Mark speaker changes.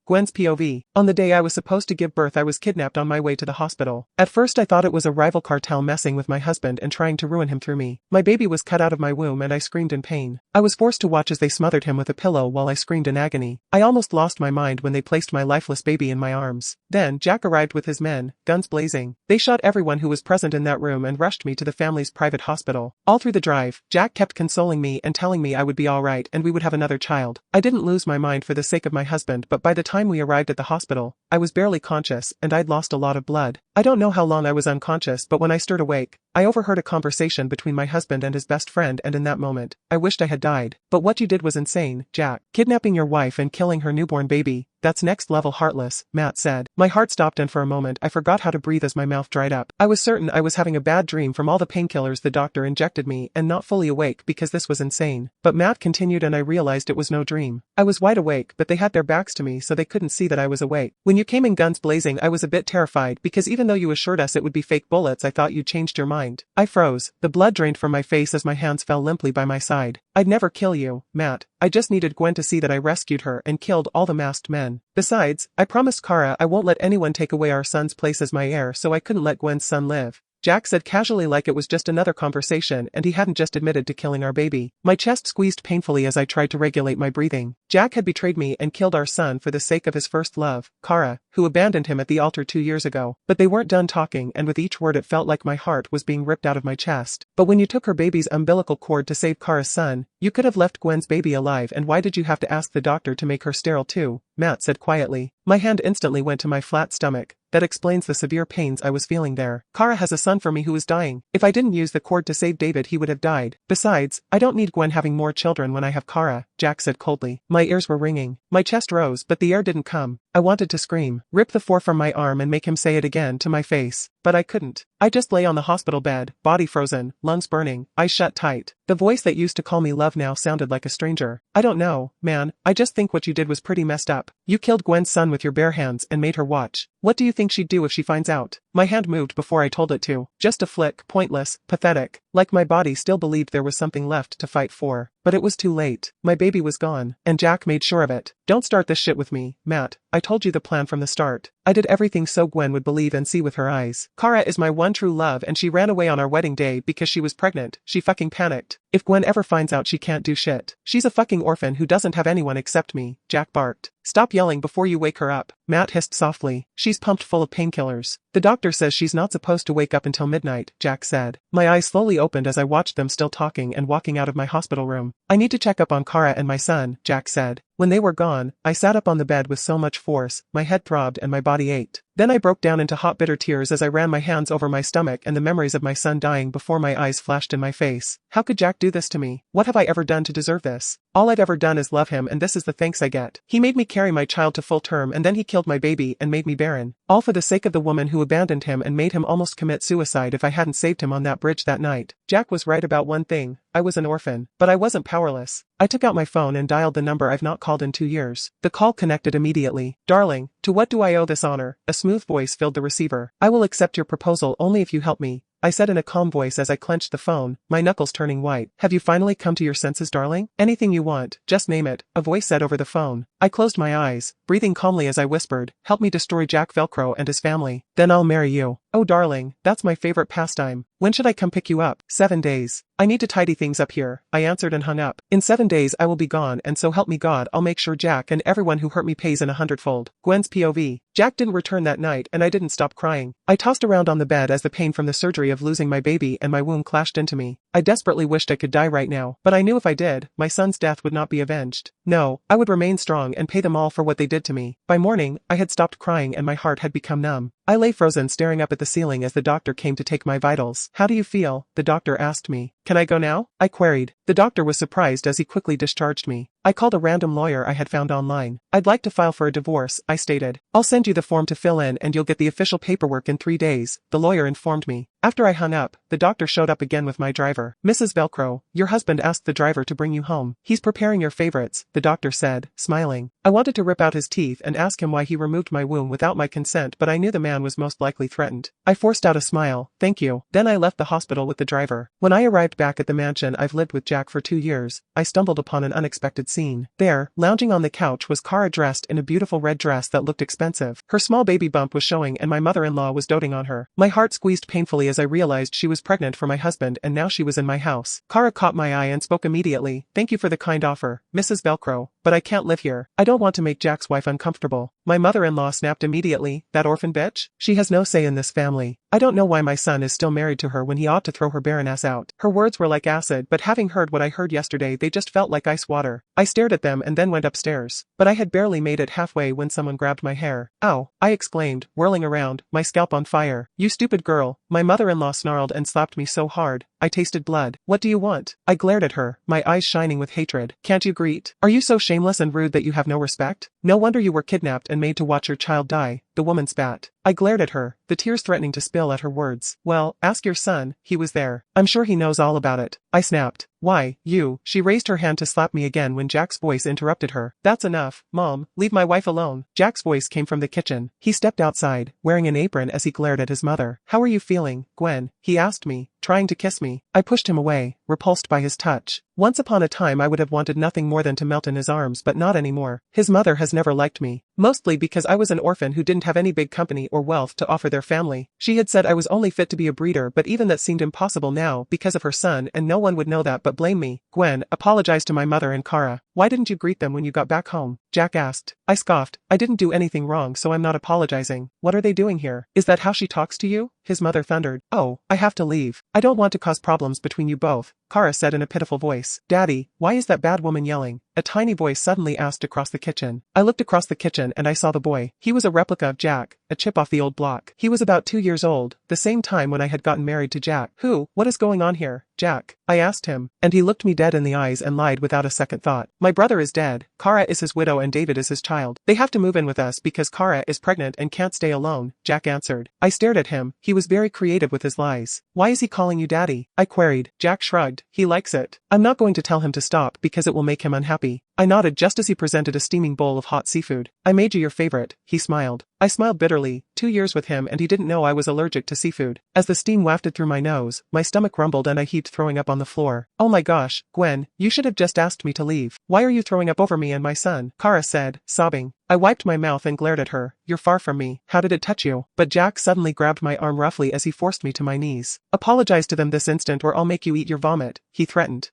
Speaker 1: Gwen's POV. On the day I was supposed to give birth, I was kidnapped on my way to the hospital. At first I thought it was a rival cartel messing with my husband and trying to ruin him through me. My baby was cut out of my womb and I screamed in pain. I was forced to watch as they smothered him with a pillow while I screamed in agony. I almost lost my mind when they placed my lifeless baby in my arms. Then, Jack arrived with his men, guns blazing. They shot everyone who was present in that room and rushed me to the family's private hospital. All through the drive, Jack kept consoling me and telling me I would be alright and we would have another child. I didn't lose my mind for the sake of my husband, but by the time we arrived at the hospital, I was barely conscious and I'd lost a lot of blood. I don't know how long I was unconscious, but when I stirred awake, I overheard a conversation between my husband and his best friend, and in that moment, I wished I had died. But what you did was insane, Jack. Kidnapping your wife and killing her newborn baby. That's next level heartless, Matt said. My heart stopped and for a moment I forgot how to breathe as my mouth dried up. I was certain I was having a bad dream from all the painkillers the doctor injected me and not fully awake because this was insane. But Matt continued and I realized it was no dream. I was wide awake, but they had their backs to me so they couldn't see that I was awake. When you came in guns blazing, I was a bit terrified because even though you assured us it would be fake bullets, I thought you'd changed your mind. I froze. The blood drained from my face as my hands fell limply by my side. I'd never kill you, Matt. I just needed Gwen to see that I rescued her and killed all the masked men. Besides, I promised Kara I won't let anyone take away our son's place as my heir, so I couldn't let Gwen's son live. Jack said casually like it was just another conversation and he hadn't just admitted to killing our baby. My chest squeezed painfully as I tried to regulate my breathing. Jack had betrayed me and killed our son for the sake of his first love, Kara, who abandoned him at the altar 2 years ago. But they weren't done talking and with each word it felt like my heart was being ripped out of my chest. But when you took her baby's umbilical cord to save Kara's son, you could have left Gwen's baby alive, and why did you have to ask the doctor to make her sterile too? Matt said quietly. My hand instantly went to my flat stomach. That explains the severe pains I was feeling there. Kara has a son for me who is dying. If I didn't use the cord to save David, he would have died. Besides, I don't need Gwen having more children when I have Kara, Jack said coldly. My ears were ringing. My chest rose, but the air didn't come. I wanted to scream, rip the 4 from my arm and make him say it again to my face, but I couldn't. I just lay on the hospital bed, body frozen, lungs burning, eyes shut tight. The voice that used to call me love now sounded like a stranger. I don't know, man, I just think what you did was pretty messed up. You killed Gwen's son with your bare hands and made her watch. What do you think she'd do if she finds out? My hand moved before I told it to. Just a flick, pointless, pathetic, like my body still believed there was something left to fight for. But it was too late. My baby was gone, and Jack made sure of it. Don't start this shit with me, Matt. I told you the plan from the start. I did everything so Gwen would believe and see with her eyes. Kara is my one true love and she ran away on our wedding day because she was pregnant. She fucking panicked. If Gwen ever finds out, she can't do shit. She's a fucking orphan who doesn't have anyone except me, Jack barked. Stop yelling before you wake her up, Matt hissed softly. She's pumped full of painkillers. The doctor says she's not supposed to wake up until midnight, Jack said. My eyes slowly opened as I watched them still talking and walking out of my hospital room. I need to check up on Kara and my son, Jack said. When they were gone, I sat up on the bed with so much force, my head throbbed and my body ached. Then I broke down into hot bitter tears as I ran my hands over my stomach and the memories of my son dying before my eyes flashed in my face. How could Jack do this to me? What have I ever done to deserve this? All I've ever done is love him and this is the thanks I get. He made me carry my child to full term and then he killed my baby and made me barren. All for the sake of the woman who abandoned him and made him almost commit suicide if I hadn't saved him on that bridge that night. Jack was right about one thing. I was an orphan, but I wasn't powerless. I took out my phone and dialed the number I've not called in 2 years. The call connected immediately. Darling, to what do I owe this honor? A smooth voice filled the receiver. I will accept your proposal only if you help me, I said in a calm voice as I clenched the phone, my knuckles turning white. Have you finally come to your senses, darling? Anything you want, just name it, a voice said over the phone. I closed my eyes, breathing calmly as I whispered, help me destroy Jack Velcro and his family. Then I'll marry you. Oh darling, that's my favorite pastime. When should I come pick you up? 7 days. I need to tidy things up here, I answered and hung up. In 7 days I will be gone and so help me God I'll make sure Jack and everyone who hurt me pays in 100-fold. Gwen's POV. Jack didn't return that night and I didn't stop crying. I tossed around on the bed as the pain from the surgery of losing my baby and my womb clashed into me. I desperately wished I could die right now, but I knew if I did, my son's death would not be avenged. No, I would remain strong and pay them all for what they did to me. By morning, I had stopped crying and my heart had become numb. I lay frozen staring up at the ceiling as the doctor came to take my vitals. How do you feel? The doctor asked me. Can I go now? I queried. The doctor was surprised as he quickly discharged me. I called a random lawyer I had found online. I'd like to file for a divorce, I stated. I'll send you the form to fill in and you'll get the official paperwork in 3 days, the lawyer informed me. After I hung up, the doctor showed up again with my driver. Mrs. Velcro, your husband asked the driver to bring you home. He's preparing your favorites, the doctor said, smiling. I wanted to rip out his teeth and ask him why he removed my womb without my consent, but I knew the man man was most likely threatened. I forced out a smile, thank you. Then I left the hospital with the driver. When I arrived back at the mansion I've lived with Jack for 2 years, I stumbled upon an unexpected scene. There, lounging on the couch was Kara dressed in a beautiful red dress that looked expensive. Her small baby bump was showing and my mother-in-law was doting on her. My heart squeezed painfully as I realized she was pregnant for my husband and now she was in my house. Kara caught my eye and spoke immediately, thank you for the kind offer, Mrs. Velcro, but I can't live here. I don't want to make Jack's wife uncomfortable. My mother-in-law snapped immediately, that orphan bitch? She has no say in this family. I don't know why my son is still married to her when he ought to throw her barren ass out. Her words were like acid, but having heard what I heard yesterday they just felt like ice water. I stared at them and then went upstairs. But I had barely made it halfway when someone grabbed my hair. Ow! I exclaimed, whirling around, my scalp on fire. You stupid girl! My mother-in-law snarled and slapped me so hard, I tasted blood. What do you want? I glared at her, my eyes shining with hatred. Can't you greet? Are you so shameless and rude that you have no respect? No wonder you were kidnapped and made to watch your child die, the woman spat. I glared at her, the tears threatening to spill at her words. Well, ask your son, he was there. I'm sure he knows all about it. I snapped. Why, you? She raised her hand to slap me again when Jack's voice interrupted her. That's enough, Mom, leave my wife alone. Jack's voice came from the kitchen. He stepped outside, wearing an apron as he glared at his mother. How are you feeling, Gwen? He asked me, trying to kiss me. I pushed him away, repulsed by his touch. Once upon a time I would have wanted nothing more than to melt in his arms, but not anymore. His mother has never liked me. Mostly because I was an orphan who didn't have any big company or wealth to offer their family. She had said I was only fit to be a breeder, but even that seemed impossible now because of her son, and no one would know that but blame me. Gwen, apologize to my mother and Kara. Why didn't you greet them when you got back home? Jack asked. I scoffed. I didn't do anything wrong, so I'm not apologizing. What are they doing here? Is that how she talks to you? His mother thundered. Oh, I have to leave. I don't want to cause problems between you both, Kara said in a pitiful voice. Daddy, why is that bad woman yelling? A tiny voice suddenly asked across the kitchen. I looked across the kitchen and I saw the boy. He was a replica of Jack, a chip off the old block. He was about 2 years old, the same time when I had gotten married to Jack. What is going on here, Jack? I asked him, and he looked me dead in the eyes and lied without a second thought. My brother is dead, Kara is his widow and David is his child. They have to move in with us because Kara is pregnant and can't stay alone, Jack answered. I stared at him. He was very creative with his lies. Why is he calling you daddy? I queried. Jack shrugged. He likes it. I'm not going to tell him to stop because it will make him unhappy. I nodded just as he presented a steaming bowl of hot seafood. I made you your favorite, he smiled. I smiled bitterly. 2 years with him and he didn't know I was allergic to seafood. As the steam wafted through my nose, my stomach rumbled and I heaved, throwing up on the floor. Oh my gosh, Gwen, you should have just asked me to leave. Why are you throwing up over me and my son? Kara said, sobbing. I wiped my mouth and glared at her. You're far from me. How did it touch you? But Jack suddenly grabbed my arm roughly as he forced me to my knees. Apologize to them this instant or I'll make you eat your vomit, he threatened.